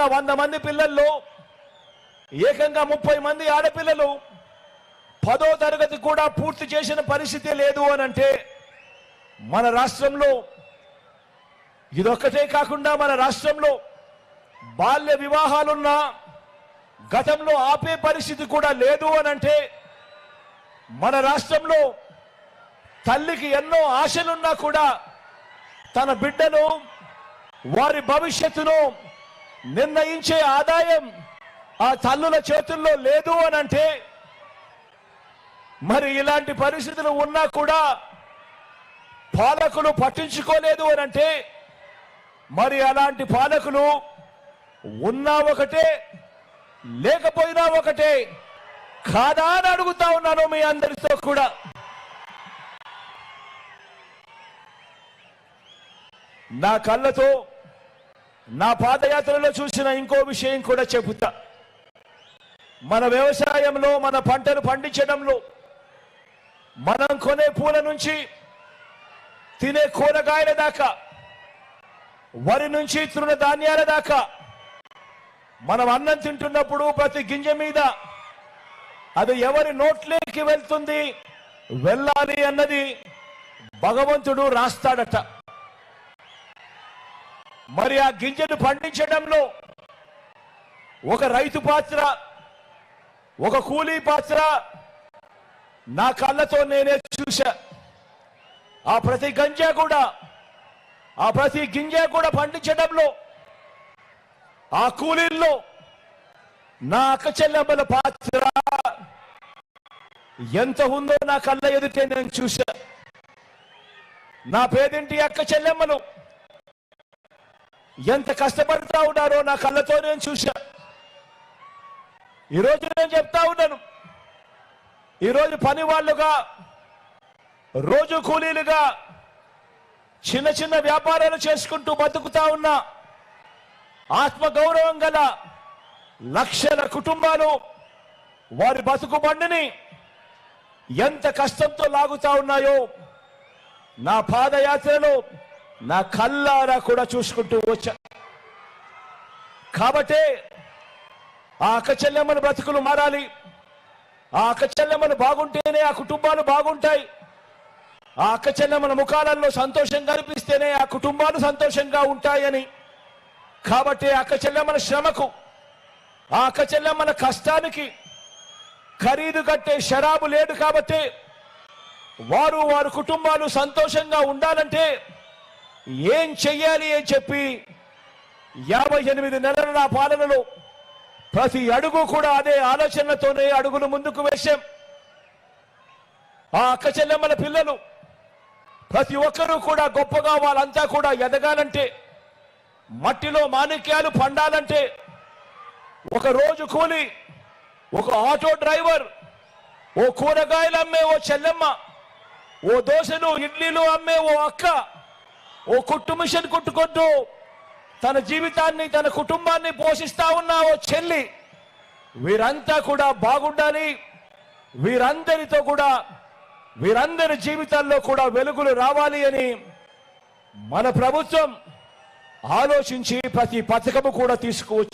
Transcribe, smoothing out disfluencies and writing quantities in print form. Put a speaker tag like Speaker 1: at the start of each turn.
Speaker 1: 100 మంది పిల్లల్లో ఏకంగా 30 మంది ఆడపిల్లలు 10వ తరగతి కూడా పూర్తి చేసిన పరిస్థితి లేదు అనంటే మన రాష్ట్రంలో ఇదొక్కటే కాకుండా మన రాష్ట్రంలో బాల్య వివాహాలున్న గతంలో ఆపే పరిస్థితి కూడా లేదు అనంటే మన రాష్ట్రంలో తల్లికి ఎన్నో ఆశలున్నా కూడా తన బిడ్డను వారి భవిష్యత్తును నిర్ణయించే ఆదాయం ఆ తల్లుల చేతుల్లో లేదు అనంటే మరి ఇలాంటి పరిస్థితులు ఉన్నా కూడా పాలకులు పట్టించుకోలేదు అనంటే మరి అలాంటి పాలకులు ఉన్నా ఒకటే లేకపోయినా ఒకటే కాదా అని అడుగుతా ఉన్నాను మీ అందరితో కూడా. నా కళ్ళతో నా పాదయాత్రలో చూసిన ఇంకో విషయం కూడా చెబుతా. మన వ్యవసాయంలో మన పంటలు పండించడంలో మనం కొనే పూల నుంచి తినే కూరగాయల దాకా వరి నుంచి తృణధాన్యాల దాకా మనం అన్నం తింటున్నప్పుడు ప్రతి గింజ మీద అది ఎవరి నోట్లోకి వెళ్తుంది వెళ్ళాలి అన్నది భగవంతుడు రాస్తాడట. మరి ఆ గింజను పండించడంలో ఒక రైతు పాత్ర ఒక కూలీ పాత్ర నా కళ్ళతో నేనే చూశా. ఆ ప్రతి గింజ కూడా పండించడంలో ఆ కూలీల్లో నా అక్క చెల్లెమ్మల పాత్ర ఎంత ఉందో నా కళ్ళ ఎదుటే నేను చూశా. నా పేదింటి అక్క చెల్లెమ్మలు ఎంత కష్టపడతా ఉన్నారో నా కళ్ళతో నేను చూశా. ఈరోజు నేను చెప్తా ఉన్నాను, ఈరోజు పని వాళ్ళుగా రోజు కూలీలుగా చిన్న చిన్న వ్యాపారాలు చేసుకుంటూ బతుకుతా ఉన్న ఆత్మగౌరవం గల లక్షల కుటుంబాలు వారి బతుకు బండిని ఎంత కష్టంతో లాగుతా ఉన్నాయో నా పాదయాత్రలో నా కళ్ళారా కూడా చూసుకుంటూ వచ్చా. కాబట్టి ఆ అక్క చెల్లెమ్మల బ్రతుకులు మారాలి, ఆ అక్క చెల్లెమ్మలు బాగుంటేనే ఆ కుటుంబాలు బాగుంటాయి, ఆ అక్క చెల్లెమ్మల ముఖాలలో సంతోషం కనిపిస్తేనే ఆ కుటుంబాలు సంతోషంగా ఉంటాయని. కాబట్టి అక్క చెల్లెమ్మల శ్రమకు ఆ అక్క చెల్లెమ్మల కష్టానికి ఖరీదు కట్టే షరాబు లేదు. కాబట్టి వారి కుటుంబాలు సంతోషంగా ఉండాలంటే ఏం చెయ్యాలి అని చెప్పి 58 నెలల నా పాలనలో ప్రతి అడుగు కూడా అదే ఆలోచనతోనే అడుగులు ముందుకు వేశాం. ఆ అక్క చెల్లెమ్మల పిల్లలు ప్రతి ఒక్కరూ కూడా గొప్పగా వాళ్ళంతా కూడా ఎదగాలంటే, మట్టిలో మాణిక్యాలు పండాలంటే ఒక రోజు కూలి, ఒక ఆటో డ్రైవర్, ఓ కూరగాయలు అమ్మే ఓ చెల్లెమ్మ, ఓ దోశలు ఇడ్లీలు అమ్మే ఓ అక్క, ఓ కుట్టు మిషన్ కుట్టుకుంటూ తన జీవితాన్ని తన కుటుంబాన్ని పోషిస్తా ఉన్న ఓ చెల్లి, వీరంతా కూడా బాగుండాలి. వీరందరి జీవితాల్లో కూడా వెలుగులు రావాలి అని మన ప్రభుత్వం ఆలోచించి ప్రతి పథకము కూడా తీసుకువచ్చింది.